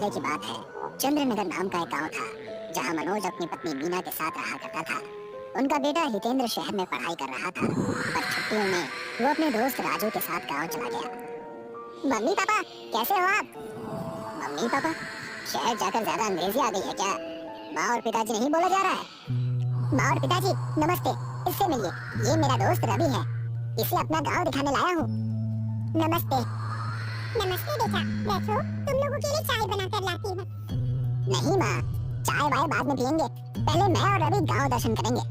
पहले की बात है। चंद्रनगर नाम का एक गांव था जहां मनोज अपनी पत्नी मीना के साथ रहा करता था। उनका बेटा हितेंद्र शहर में पढ़ाई कर रहा था, पर छुट्टियों में वो अपने दोस्त राजू के साथ गांव चला गया। मम्मी पापा कैसे हो आप? Mummy papa? शहर जाकर ज्यादा अंग्रेजी आ गई है क्या? माँ और पिताजी नहीं बोला जा रहा है? माँ और पिताजी नमस्ते, इससे मिलिए, ये मेरा दोस्त रवि है, इसे अपना गांव दिखाने लाया हूँ। नमस्ते। नमस्ते बेटा, बैठो, तुम लोगों के लिए चाय बनाकर लाती हूँ। नहीं माँ, चाय वाय बाद में पियेंगे, पहले मैं और रवि गांव दर्शन करेंगे।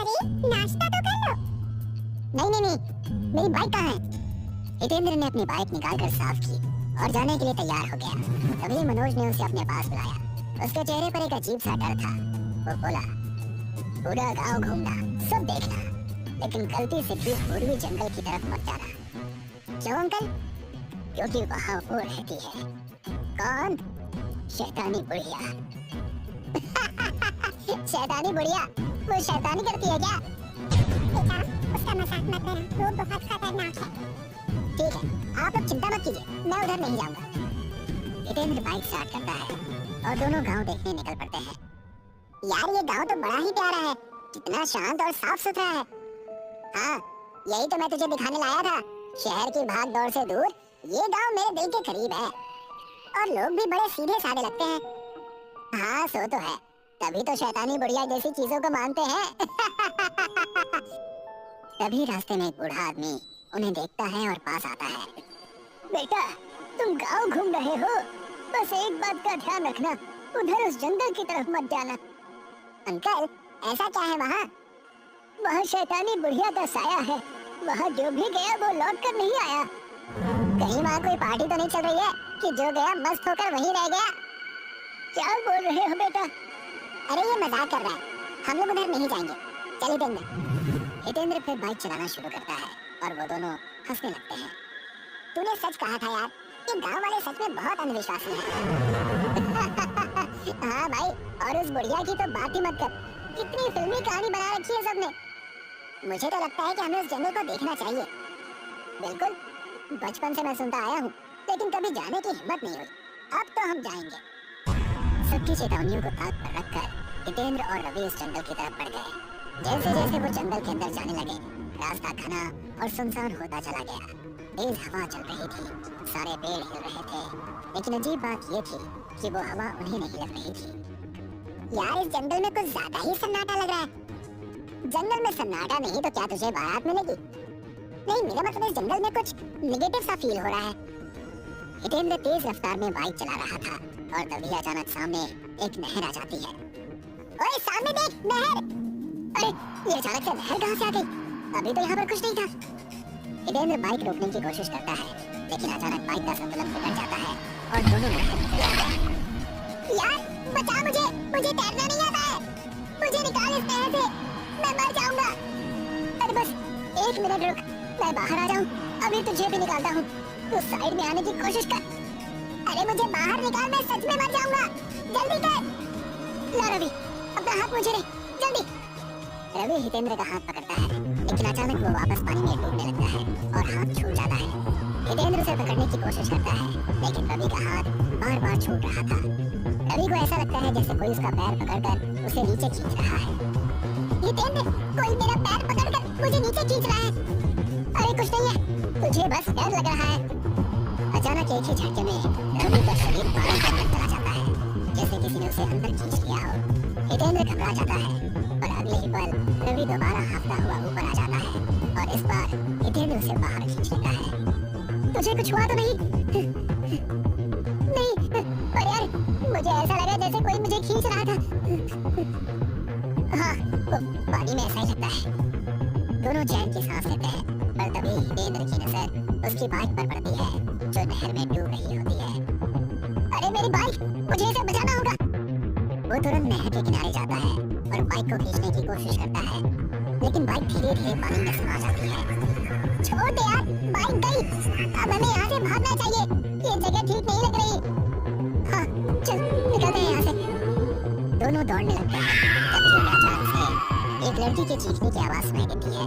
अरे नाश्ता तो कर लो। नहीं, मेरी बाइक कहाँ है? हितेंद्र ने अपनी बाइक निकालकर साफ की और जाने के लिए तैयार हो गया। तभी मनोज ने उसे अपने पास बुलाया। उसके चेहरे पर एक अजीब सा डर था। वो बोला, पूरा गांव घूमना, सब देखना, लेकिन गलती से भी पूर्वी जंगल की तरफ मत जाना। क्यों अंकल? क्योंकि वहाँ वो रहती है। कौन? शैतानी बुढ़िया। शैतानी बुढ़िया? वो शैतानी करती है क्या? बेटा, उसका मजाक मत करो, वो बहुत खतरनाक है। ठीक है, आप लोग चिंता मत कीजिए, मैं उधर नहीं जाऊंगा। हितेंद्र बाइक स्टार्ट करता है और दोनों गांव देखने निकल पड़ते हैं। यार ये गांव तो बड़ा ही प्यारा है, कितना शांत और साफ सुथरा है। हाँ, यही तो मैं तुझे दिखाने लाया था। शहर की भाग दौड़ से दूर ये गांव मेरे दिल के करीब है, और लोग भी बड़े सीधे साधे लगते हैं। हाँ सो तो है, तभी तो शैतानी बुढ़िया जैसी चीजों को मानते हैं। तभी रास्ते में एक बूढ़ा आदमी उन्हें देखता है और पास आता है। बेटा, तुम गांव घूम रहे हो, बस एक बात का ध्यान रखना, उधर उस जंगल की तरफ मत जाना। अंकल, ऐसा क्या है वहाँ? वहाँ शैतानी बुढ़िया का साया है, वहाँ जो भी गया वो लौट कर नहीं आया। कहीं वहाँ कोई पार्टी तो नहीं चल रही है कि जो गया मस्त होकर वहीं रह गया? क्या बोल रहे हो बेटा? अरे ये मजाक कर रहा है, हम लोग उधर नहीं जाएंगे, चल हितेंद्र। हितेंद्र फिर बाइक चलाना शुरू करता है और वो दोनों हंसने लगते हैं। तूने सच कहा था यार, ये गांव वाले सच में बहुत अंधविश्वासी हैं। हाँ भाई, और उस बुढ़िया की तो बात ही मत कर, कितनी फिल्मी कहानी बना रखी है सबने। मुझे तो लगता है कि हमें उस जंगल को देखना चाहिए। बिल्कुल, बचपन से मैं सुनता आया हूँ, लेकिन कभी जाने की हिम्मत नहीं हुई। अब तो हम जाएंगे। सबकी चेतावनियों को ताक पर रखकर हितेंद्र और रवि उस जंगल की तरफ बढ़ गए। जैसे जैसे वो जंगल के अंदर जाने लगे, रास्ता घना और सुनसान होता चला गया। तेज हवा चल रही थी, सारे पेड़ हिल रहे थे, लेकिन अजीब बात ये थी कि वो हवा उन्हें नहीं लग रही थी। यार इस जंगल में कुछ ज्यादा ही सन्नाटा लग रहा है। जंगल में सन्नाटा नहीं तो क्या तुझे बारात मिलेगी? नहीं, मेरा मतलब इस जंगल में कुछ नेगेटिव सा फील हो रहा है। हितेंद्र तेज रफ्तार में बाइक चला रहा था और तभी अचानक सामने एक नहर आ जाती है। ओए सामने देख, नहर! अरे ये अचानक से नहर कहाँ से आ गई? अभी तो यहाँ पर कुछ नहीं था। हितेंद्र बाइक रोकने की कोशिश करता है, लेकिन अचानक बाइक का संतुलन बिगड़ जाता है और दोनों नहर में गिर जाते हैं। यार बचा मुझे तैरना नहीं आता है, मुझे निकाल इस नहर से, मैं मर जाऊंगा। अरे बस एक मिनट रुक, मैं बाहर आ जाऊं, अभी तुझे भी निकालता हूँ, तू साइड में आने की कोशिश कर। अरे मुझे बाहर निकाल, मैं सच में मर जाऊंगा, जल्दी कर। ला रवि, अपना हाथ मुझे दे, जल्दी। रवि हितेंद्र का हाथ पकड़ता है, लेकिन अचानक वो वापस पानी में डूबने लगता है और हाथ छूट जाता है। हितेंद्र उसे पकड़ने की कोशिश करता है, लेकिन रवि का हाथ बार बार छूट रहा था। रवि को ऐसा लगता है जैसे कोई उसका पैर पकड़कर उसे नीचे खींच रहा है। हितेंद्र, कोई मेरा पैर पकड़कर मुझे नीचे खींच रहा है। अरे कुछ नहीं है, तुझे बस डर लग रहा है। अचानक एक ही झटके में रवि का शरीर पानी के अंदर चला जाता है, जैसे किसी ने उसे अंदर खींच लिया हो। हितेंद्र घबरा जाता है और अगले ही पल रवि दोबारा हाफता हुआ ऊपर आ जाता है और इस बार हितेंद्र उसे बाहर खींच लेता है। तुझे कुछ हुआ तो नहीं? नहीं, पर यार मुझे ऐसा लगा जैसे कोई मुझे खींच रहा था। हाँ, वो पानी में ऐसा ही लगता है। दोनों चैन की सांस लेते हैं, पर तभी हितेंद्र की नजर उसकी बाइक पर पड़ती है जो नहर में डूब रही होती है। अरे मेरी बाइक, मुझे इसे बचाना होगा। वो तुरंत नहर के किनारे जाता है और बाइक को खींचने की कोशिश करता है, लेकिन बाइक धीरे धीरे पानी में समा जाती है। छोड़ दे यार, बाइक गई, अब हमें यहाँ से भागना चाहिए, ये जगह ठीक नहीं लग रही। हाँ चल निकलते हैं यहाँ से। दोनों दौड़ने लगते हैं, तभी उन्हें अचानक से एक लड़की के चीखने की आवाज सुनाई देती है।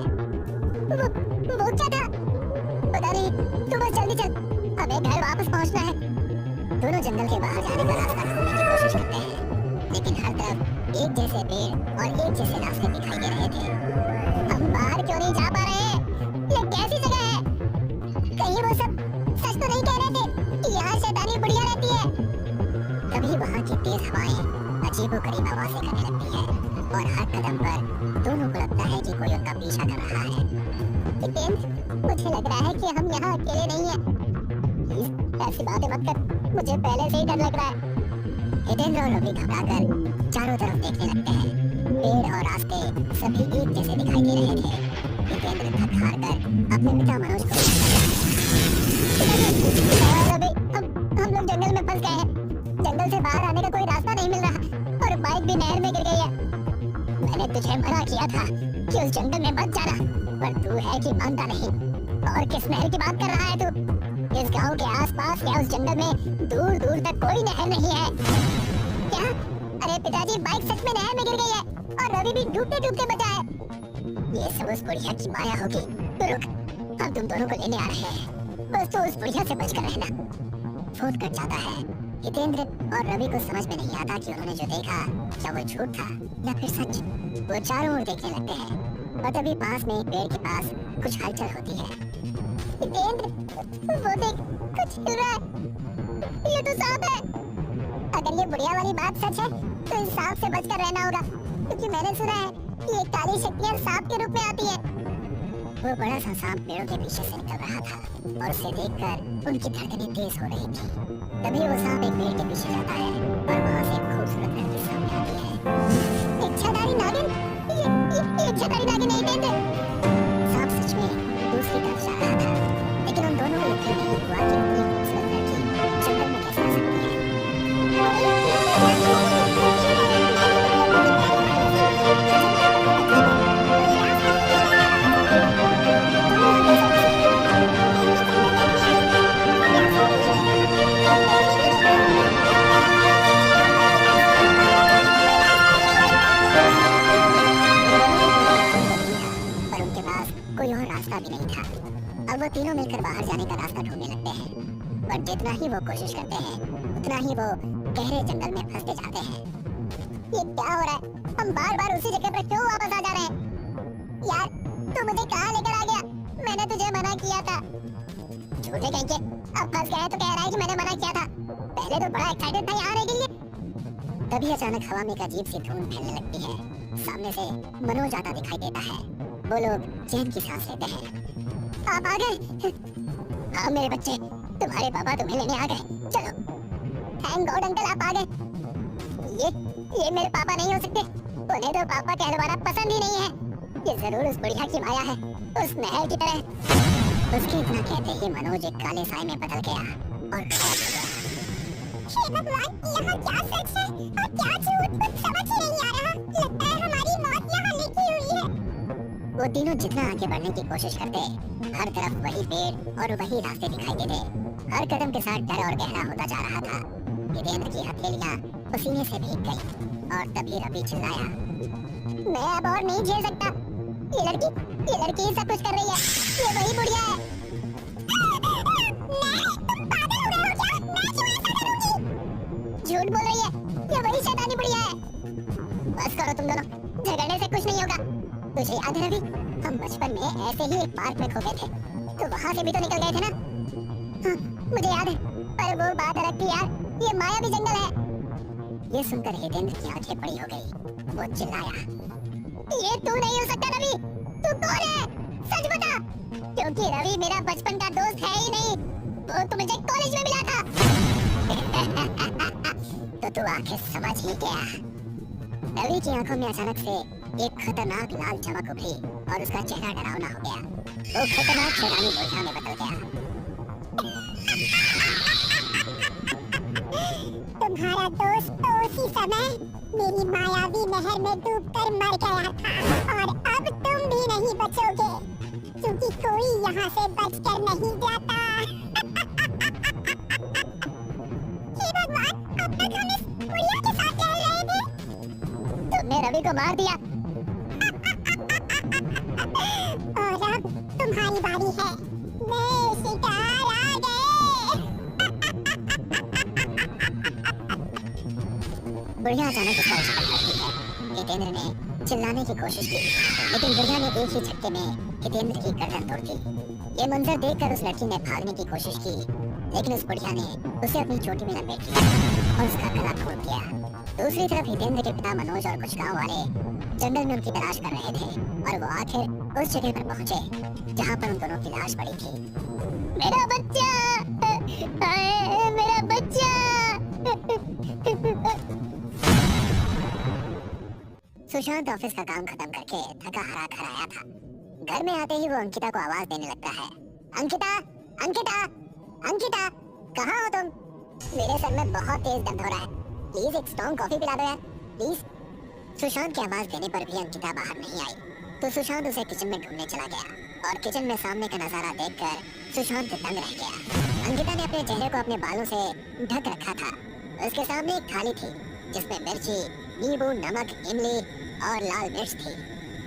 वो क्या था? पता नहीं, तू बस जल्दी चल, हमें घर वापस पहुँचना है। दोनों जंगल के बाहर जाने का रास्ता ढूंढने की कोशिश करते हैं, लेकिन हर तरफ एक जैसे पेड़ और एक जैसे रास्ते दिखाई दे रहे थे। हम बाहर क्यों नहीं जा पा रहे? ये कैसी जगह है? कहीं वो सब सच तो नहीं कह रहे थे कि यहाँ शैतानी बुढ़िया रहती है? तभी वहाँ की तेज हवाएं अजीबोगरीब आवाजें करने लगती है और हर कदम पर दोनों को लगता है कि कोई उनका पीछा कर रहा है। जितेंद्र, मुझे लग रहा है कि हम यहाँ अकेले नहीं हैं। प्लीज ऐसी बातें मत कर, मुझे पहले से ही डर लग रहा है। जितेंद्र और रवि घबराकर चारों तरफ देखने लगते हैं। पेड़ और रास्ते सभी एक जैसे दिखाई दे रहे थे। जितेंद्र थक हार कर अपने पिता मनोज को रवि, हम लोग जंगल में फंस गए हैं। जंगल से बाहर आने का कोई रास्ता नहीं मिल रहा और बाइक भी नहर में गिर गई है। मैंने तुझे मना किया था कि उस जंगल में मत जाना, पर तू है कि मानता नहीं। और किस नहर की बात कर रहा है तू? इस गांव के आसपास या उस जंगल में दूर दूर तक कोई नहर नहीं है। क्या? अरे पिताजी, बाइक सच में नहर में गिर गई है और रवि भी डूबते डूबते बचा है। ये सब उस बुढ़िया की माया होगी। तो रुक, हम तुम दोनों को लेने आ रहे हैं, बस तो उस बुढ़िया से बचकर रहना। फोन कट जाता है। जितेंद्र और रवि को समझ में नहीं आता कि उन्होंने जो देखा क्या वो झूठ था या फिर सच। वो चारों ओर देखने लगते हैं और तभी पास में एक पेड़ के पास कुछ हलचल होती है। जितेंद्र, वो देख, कुछ हिल रहा है। ये तो सांप है। अगर ये बुढ़िया वाली बात सच है तो इस सांप से बचकर रहना होगा, क्योंकि मैंने सुना है कि ये काली शक्तियां सांप के रूप में आती है। वो बड़ा सा सांप पेड़ों के पीछे से निकल रहा था और उसे देखकर उनकी धड़कनें तेज हो रही थी। तभी वो सांप एक पेड़ के पीछे जाता है और वहाँ से एक खूबसूरत लड़की सामने आती है। इच्छाधारी नागिन? ये इच्छाधारी नागिन नहीं देते। सांप सच में दूसरी तरफ जा रहा था, लेकिन उन दोनों को यकीन नहीं हुआ कि इतनी खूबसूरत लड़की जंगल में कैसे आ सकती है। कोई और रास्ता भी नहीं था। अब वो तीनों मिलकर बाहर जाने का रास्ता ढूंढने लगते हैं, पर जितना ही वो कोशिश करते हैं उतना ही वो गहरे जंगल में फंसते जाते हैं। ये क्या हो रहा है? हम बार-बार उसी जगह पर क्यों वापस आ जा रहे हैं? यार, तू मुझे कहाँ लेकर आ गया? मैंने तुझे मना किया था। झूठे कहीं के, अब फंस गए तो कह रहा है कि मैंने मना किया था। पहले तो बड़ा एक्साइटेड था यहाँ आने के लिए। तभी अचानक हवा में एक अजीब सी धुंध फैलने लगती है। सामने से मनोज आता दिखाई देता है। वो लोग चैन की सांस लेते हैं। आप आ गए? हाँ मेरे बच्चे, तुम्हारे पापा तुम्हें लेने आ गए। चलो। थैंक गॉड अंकल, आप आ गए। ये मेरे पापा नहीं हो सकते। उन्हें तो पापा कहलवाना पसंद ही नहीं है। ये जरूर उस बुढ़िया की माया है, उस नहर की तरह। उसके इतना कहते ही मनोज एक काले साए में बदल गया और खौफ हो गया। हे भगवान, यहाँ क्या सच है और क्या झूठ, कुछ समझ ही नहीं आ रहा। लगता है हमारी मौत यहाँ लिखी हुई है। वो तीनों जितना आगे बढ़ने की कोशिश करते, हर तरफ वही पेड़ और वही रास्ते दिखाई देते। हर कदम के साथ डर और गहरा होता जा रहा था। जितेंद्र की हथेलियां पसीने से भीग गई और तभी रवि चिल्लाया, मैं अब और नहीं झेल सकता। ये लड़की सब कुछ कर रही है। ये वही बुढ़िया है। झूठ बोल रही है, ये वही शैतानी बुढ़िया है। बस करो तुम दोनों, झगड़ने से कुछ नहीं होगा। तुझे याद है रवि, हम बचपन में ऐसे ही एक पार्क में खो गए थे, तो वहाँ से भी तो निकल गए थे ना? हाँ, मुझे याद है, पर वो बात अलग थी यार। ये मायावी जंगल है। ये सुनकर जितेंद्र की आंखें बड़ी हो गई। वो चिल्लाया, ये तू नहीं हो सकता रवि। तू कौन है? सच बता, क्योंकि रवि मेरा बचपन का दोस्त है ही नहीं। वो तो मुझे कॉलेज में मिला था। तो तू आखिर समझ ही गया। रवि की आंखों में अचानक से एक खतरनाक लाल चमक उभरी और उसका चेहरा डरावना हो गया। वो खतरनाक शैतानी बुढ़िया में बदल गया। तुम्हारा दोस्त तो उसी समय मेरी मायावी नहर में डूबकर मर गया था और अब तुम भी नहीं बचोगे, क्योंकि कोई यहाँ से बचकर नहीं जाता। हे भगवान, अब तक हम इस बुढ़िया के साथ रह रहे थे। तुमने रवि को मार दिया। और अब तुम्हारी बारी है। मैं शिकार आ गए। बुढ़िया अचानक उसका पीछा करती है। हितेंद्र ने चिल्लाने की कोशिश की, लेकिन बुढ़िया ने एक ही झटके में हितेंद्र की गर्दन तोड़ दी। ये मंजर देखकर उस लड़की ने भागने की कोशिश की, लेकिन उस बुढ़िया ने उसे अपनी चोटी में लपेट लिया और उसका गला घोट दिया। दूसरी तरफ हितेंद्र के पिता मनोज और कुछ गांव वाले जंगल में उनकी तलाश कर रहे थे और वो आखिर उस जगह पर पहुंचे जहां पर उन दोनों की लाश पड़ी थी। मेरा बच्चा, मेरा बच्चा। सुशांत ऑफिस का काम खत्म करके थका हारा घर आया था। घर में आते ही वो अंकिता को आवाज देने लगता है। अंकिता, अंकिता, अंकिता, कहाँ हो तुम? मेरे सर में बहुत तेज दर्द हो रहा है, प्लीज एक स्ट्रॉन्ग कॉफी पिला दो यार, प्लीज। सुशांत की आवाज देने पर भी अंकिता बाहर नहीं आई, तो सुशांत उसे किचन में ढूंढने चला गया और किचन में सामने का नजारा देखकर सुशांत दंग रह गया। अंकिता ने अपने चेहरे को अपने बालों से ढक रखा था। उसके सामने एक थाली थी जिसमें मिर्ची, नींबू, नमक, इमली और लाल मिर्च थी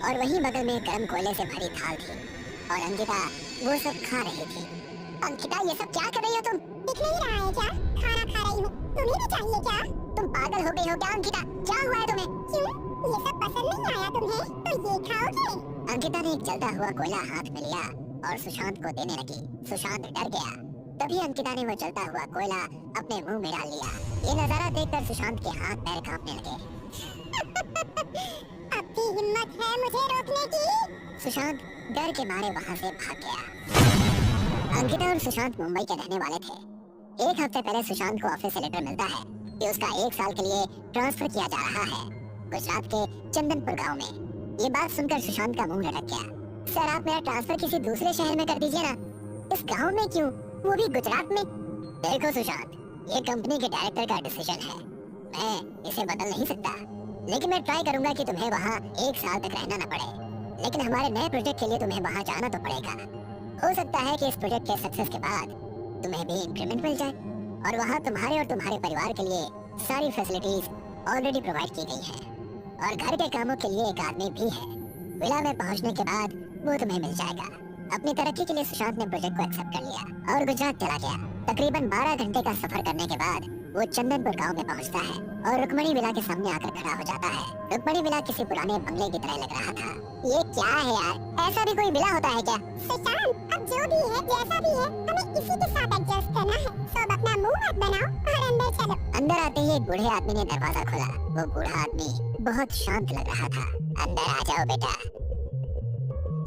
और वहीं बगल में गर्म कोयले से भरी थाल थी और अंकिता वो सब खा रही थी। अंकिता, ये सब क्या कर रही हो तुम? दिख नहीं रहा है क्या? खाना खा रही हूँ। तुम्हें भी चाहिए क्या? तुम पागल हो गई हो क्या अंकिता? क्या हुआ है तुम्हें? क्यों? ये सब पसंद नहीं आया तुम्हें? तो ये खाओगे? अंकिता ने एक जलता हुआ कोयला हाथ में लिया और सुशांत को देने लगी। सुशांत डर गया। तभी अंकिता ने वो जलता हुआ कोयला अपने मुंह में डाल लिया। ये नजारा देखकर सुशांत के हाथ पैर कांपने लगे। अब भी हिम्मत है मुझे रोकने की? सुशांत डर के मारे वहाँ से भाग गया। अंकिता और सुशांत मुंबई के रहने वाले थे। एक हफ्ते पहले सुशांत को ऑफिस से लेटर मिलता है कि उसका 1 साल के लिए ट्रांसफर किया जा रहा है गुजरात के चंदनपुर गांव में। ये बात सुनकर सुशांत का मुंह लटक गया। सर, आप मेरा ट्रांसफर किसी दूसरे शहर में कर दीजिए ना, इस गांव में क्यों, वो भी गुजरात में? देखो सुशांत, ये कंपनी के डायरेक्टर का डिसीजन है, मैं इसे बदल नहीं सकता, लेकिन मैं ट्राई करूंगा कि तुम्हें वहाँ 1 साल तक रहना न पड़े। लेकिन हमारे नए प्रोजेक्ट के लिए तुम्हें वहाँ जाना तो पड़ेगा। हो सकता है कि इस प्रोजेक्ट के सक्सेस के बाद तुम्हें भी इंक्रीमेंट मिल जाए और वहाँ तुम्हारे और तुम्हारे परिवार के लिए सारी फैसिलिटीज ऑलरेडी प्रोवाइड की गई हैं और घर के कामों के लिए एक आदमी भी है। विला में पहुँचने के बाद वो तुम्हें मिल जाएगा। अपनी तरक्की के लिए सुशांत ने प्रोजेक्ट को एक्सेप्ट कर लिया और गुजरात चला गया। तकरीबन 12 घंटे का सफर करने के बाद वो चंदनपुर गांव में पहुंचता है और रुक्मणी विला के सामने आकर खड़ा हो जाता है। रुक्मणी विला किसी पुराने बंगले की तरह लग रहा था। ये क्या है यार, ऐसा भी कोई विला होता है क्या? सुशांत, अब जो भी है, जैसा भी है, हमें इसी के साथ एडजस्ट करना है। सब अपना मुंह मत बनाओ और अंदर चलो। अंदर आते ही एक बूढ़े आदमी ने दरवाजा खोला। वो बूढ़ा आदमी बहुत शांत लग रहा था। अंदर आ जाओ बेटा।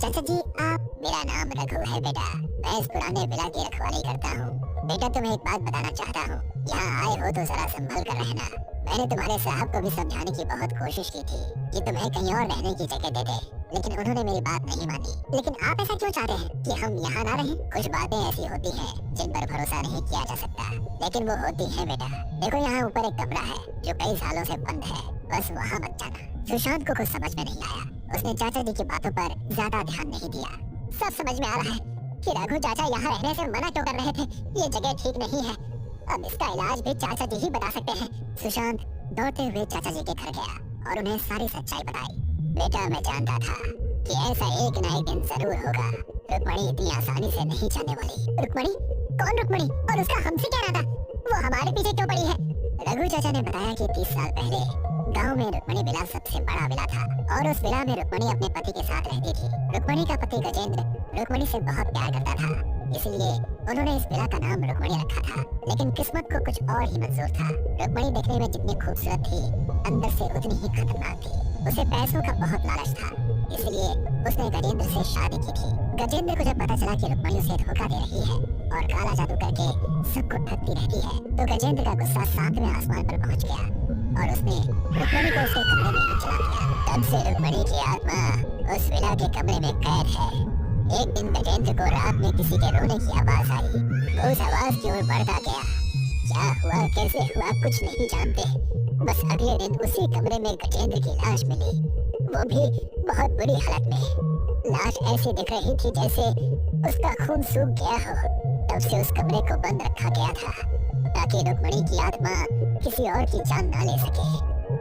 चाचा जी, आप? मेरा नाम रघु है बेटा, मैं इस पुराने विला की रखवाली करता हूँ। बेटा, तुम्हें एक बात बताना चाहता हूँ, यहाँ आए हो तो जरा संभल कर रहना। मैंने तुम्हारे साहब को भी समझाने की बहुत कोशिश की थी कि तुम्हें कहीं और रहने की जगह दे दे, लेकिन उन्होंने मेरी बात नहीं मानी। लेकिन आप ऐसा क्यों चाहते हैं कि हम यहाँ ना रहें? कुछ बातें ऐसी होती हैं जिन पर भरोसा नहीं किया जा सकता, लेकिन वो होती हैं बेटा। देखो, यहाँ ऊपर एक कमरा है जो कई सालों से बंद है, बस वहाँ मत जाना। सुशांत को कुछ समझ में नहीं आया। उसने चाचा जी की बातों पर ज्यादा ध्यान नहीं दिया। सब समझ में आ रहा है कि रघु चाचा यहाँ रहने से मना क्यों कर रहे थे। ये जगह ठीक नहीं है, अब इसका इलाज भी चाचा जी ही बता सकते हैं। सुशांत दौड़ते हुए चाचा जी के घर गया और उन्हें सारी सच्चाई बताई। बेटा, मैं जानता था कि ऐसा एक ना एक दिन जरूर होगा। रुक्मणी इतनी आसानी से नहीं जाने वाली। रुक्मणी? कौन रुक्मणी? और उसका हमसे क्या नाता? वो हमारे पीछे क्यों पड़ी है? रघु चाचा ने बताया कि 30 साल पहले गांव में रुक्मणी विला सबसे बड़ा विला था और उस विला में रुक्मणी अपने पति के साथ रहती थी। रुक्मणी का पति गजेंद्र रुक्मणी से बहुत प्यार करता था, इसलिए उन्होंने इस विला का नाम रुक्मणी रखा था। लेकिन किस्मत को कुछ और ही मंजूर था। रुक्मणी देखने में जितनी खूबसूरत थी, अंदर से उतनी ही खतरनाक थी। उसे पैसों का बहुत लालच था, इसलिए उसने गजेंद्र से शादी की थी। गजेंद्र को जब पता चला कि रुक्मणी उसे धोखा दे रही है और काला जादू करके सबको ठगती रहती है, तो गजेंद्र का गुस्सा 7वें आसमान पर पहुंच गया और उसने रुक्मणी को उसके कमरे में ही चला दिया। तब से रुक्मणी की आत्मा उस विला के कमरे में कैद है। एक दिन गजेंद्र को रात में किसी के रोने की आवाज आई। वो उस आवाज की ओर बढ़ता गया। क्या हुआ, कैसे हुआ, कुछ नहीं जानते। बस अगले दिन उसी कमरे में गजेंद्र की लाश मिली, वो भी बहुत बुरी हालत में। लाश ऐसी दिख रही थी जैसे उसका खून सूख गया हो। तब से उस कमरे को बंद रखा गया था ताकि रुक्मणी की आत्मा किसी और की जान ना ले सके।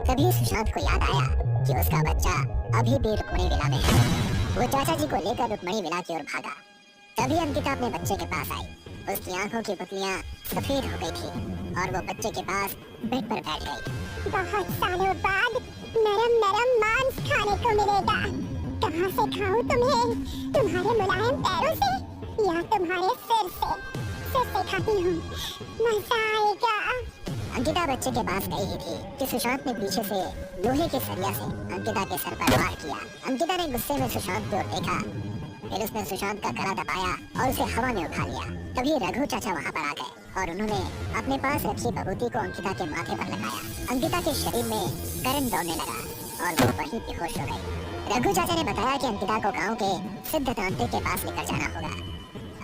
तभी सुशांत को याद आया कि उसका बच्चा अभी भी रुक्मणी विला में है। वो चाचा जी को लेकर रुक्मणी विला की ओर भागा। तभी अंकिता अपने बच्चे के पास आई। उसकी आंखों की पुतलियां सफेद हो गई थी और वो बच्चे के पास बेड पर बैठ गई। बहुत सालों बाद नरम नरम मांस खाने को मिलेगा। कहाँ से खाऊं तुम्हें? तुम्हारे मुलायम पैरों से या तुम्हारे सिर से? सिर से खाती हूँ, मजा आएगा। अंकिता बच्चे के पास गई ही थी कि सुशांत ने पीछे से लोहे के सरिया से अंकिता के सर पर वार किया। अंकिता ने गुस्से में सुशांत की ओर देखा, फिर उसने सुशांत का गला दबाया और उसे हवा में उठा लिया। तभी रघु चाचा वहाँ पर आ गए और उन्होंने अपने पास रखी बबूती को अंकिता के माथे पर लगाया। अंकिता के शरीर में करंट दौड़ने लगा और वो वहीं बेहोश हो गई। रघु चाचा ने बताया कि अंकिता को गांव के सिद्ध तांत्रिक के पास लेकर जाना होगा,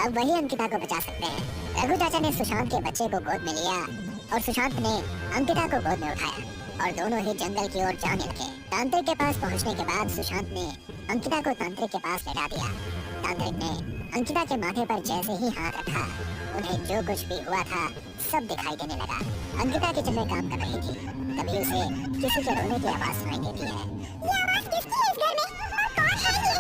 अब वही अंकिता को बचा सकते हैं। रघु चाचा ने सुशांत के बच्चे को गोद में लिया और सुशांत ने अंकिता को गोद में उठाया और दोनों ही जंगल की ओर जाने लगे। तांत्रिक के पास पहुंचने के बाद सुशांत ने अंकिता को तांत्रिक के पास लेटा दिया। तांत्रिक ने अंकिता के माथे पर जैसे ही हाथ रखा, उन्हें जो कुछ भी हुआ था सब दिखाई देने लगा। अंकिता की चुल्हें काम कर रही थी, तभी उसे किसी के रोने की आवाज सुनाई देती है। ये आवाज किसकी है इस घर में? और कौन है ये?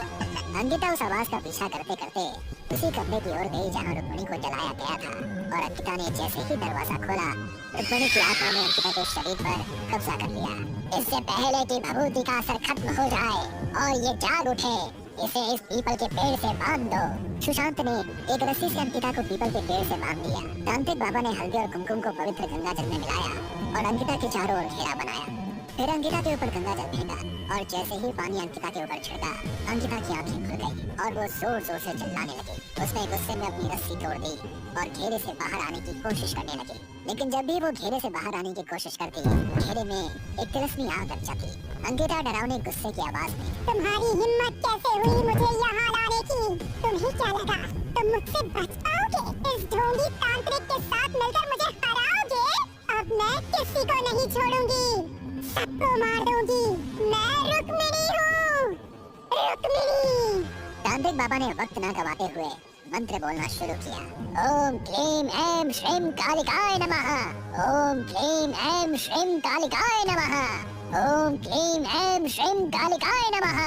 अंकिता उस आवाज का पीछा करते करते उसी कमरे की ओर गई जहाँ रुक्मणी को जलाया गया था और अंकिता ने जैसे ही दरवाजा खोला, रुक्मणी की आत्मा ने अंकिता के शरीर पर कब्जा कर लिया। इससे पहले कि भभूति का असर खत्म हो जाए और ये जाग उठे, इसे इस पीपल के पेड़ से बांध दो। सुशांत ने एक रस्सी से अंकिता को पीपल के पेड़ से बांध दिया। तांत्रिक बाबा ने हल्दी और कुमकुम को पवित्र गंगा जल में मिलाया और अंकिता के चारों ओर घेरा बनाया। फिर अंकिता के ऊपर गंगा जल फेंका और जैसे ही पानी अंकिता के ऊपर छिड़का, अंकिता की आंखें खुल गई और वो जोर जोर से चिल्लाने लगी। उसने गुस्से में अपनी रस्सी तोड़ दी और घेरे से बाहर आने की कोशिश करने लगी, लेकिन जब भी वो घेरे से बाहर आने की कोशिश करती, घेरे में एक तिलस्मी आग लग जाती। अंकिता डरावने गुस्से की आवाज में, तुम्हारी हिम्मत कैसे हुई मुझे यहाँ लाने की? तुम्हें क्या लगा तुम मुझसे बच पाओगे? इस ढोंगी तांत्रिक के साथ मिलकर मुझे हराओगे? अब मैं किसी को नहीं छोड़ूंगी, सबको मार दूंगी। मैं रुक्मिणी हूँ, रुक्मिणी। तांत्रिक बाबा ने वक्त न गवाते हुए मंत्र बोलना शुरू किया। ओम क्लीम ऐम श्रीम कालिकाय नमः। ओम क्लीम ऐम श्रीम कालिकाय नमः। ओम क्लीम ऐम श्रीम कालिकाय नमः।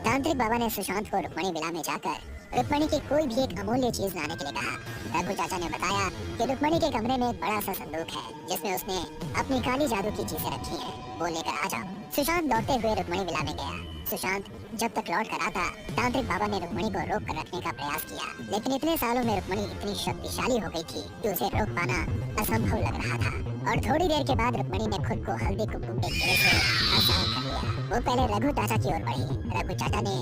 तांत्रिक बाबा ने सुशांत को रुक्मणी विला में जाकर रुक्मणी की कोई भी एक अमूल्य चीज लाने के लिए कहा। रघु चाचा ने बताया कि रुक्मणी के कमरे में एक बड़ा सा संदूक है जिसमें उसने अपनी काली जादू की चीजें रखी हैं, वो लेकर आ जाओ। सुशांत दौड़ते हुए रुक्मणी विला में गया। सुशांत जब तक लौट कर आता, तांत्रिक बाबा ने रुक्मणी को रोक कर रखने का प्रयास किया, लेकिन इतने सालों में रुक्मणी इतनी शक्तिशाली हो गई थी कि उसे रोक पाना असंभव लग रहा था। और थोड़ी देर के बाद रुक्मणी ने खुद को हल्दी कुमकुम के घेरे से आजाद कर लिया। वो पहले रघु चाचा की ओर बढ़ी। रघु चाचा ने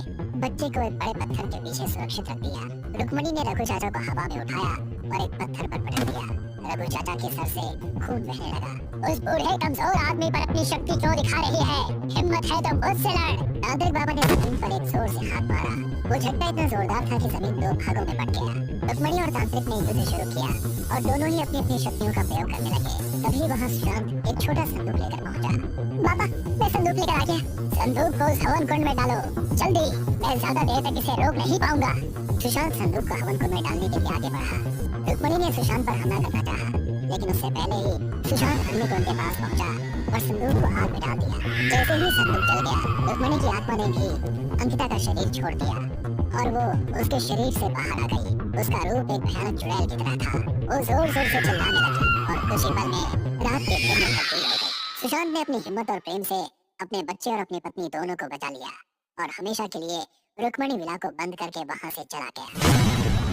बच्चे को एक बड़े पत्थर के पीछे सुरक्षित रख दिया। रुक्मणी ने रघु चाचा को हवा में उठाया और एक पत्थर पर पटक दिया। रघु चाचा के सर से खून बहने लगा। उस बूढ़े कमजोर आदमी पर अपनी शक्ति क्यों दिखा रही है? हिम्मत है तो मुझसे लड़। तांत्रिक बाबा ने जमीन पर एक जोर से हाथ मारा। वो झटका इतना जोरदार था कि जमीन दो भागों में बट गया। रुक्मणी और तांत्रिक ने युद्ध शुरू किया और दोनों ही अपनी अपनी शक्तियों का प्रयोग करने लगे। तभी वहाँ सुशांत एक छोटा संदूक लेकर पहुंचा। बाबा, मैं संदूक लेकर आ गया। संदूक को उस हवन कुंड में डालो, जल्दी, मैं ज्यादा देर तक इसे रोक नहीं पाऊंगा। सुशांत संदूक को हवन कुंड में डालने के लिए आगे बढ़ा। रुक्मणी ने सुशांत पर हमला करना चाहा, लेकिन उससे पहले ही सुशांत अग्निकुंड के पास पहुंचा और संदूक को आग में डाल दिया। जैसे ही संदूक जल गया, रुक्मणी की आत्मा ने भी अंकिता का शरीर छोड़ दिया और वो उसके शरीर से बाहर आ गई। उसका रूप एक भयानक चुड़ैल की तरह था। वो जोर जोर से चिल्लाने लगी और कुछ ही पल में रात के दिन में तब्दील हो गई। सुशांत ने अपनी हिम्मत और प्रेम से अपने बच्चे और अपनी पत्नी दोनों को बचा लिया और हमेशा के लिए रुक्मणी विला को बंद करके वहां से चला गया।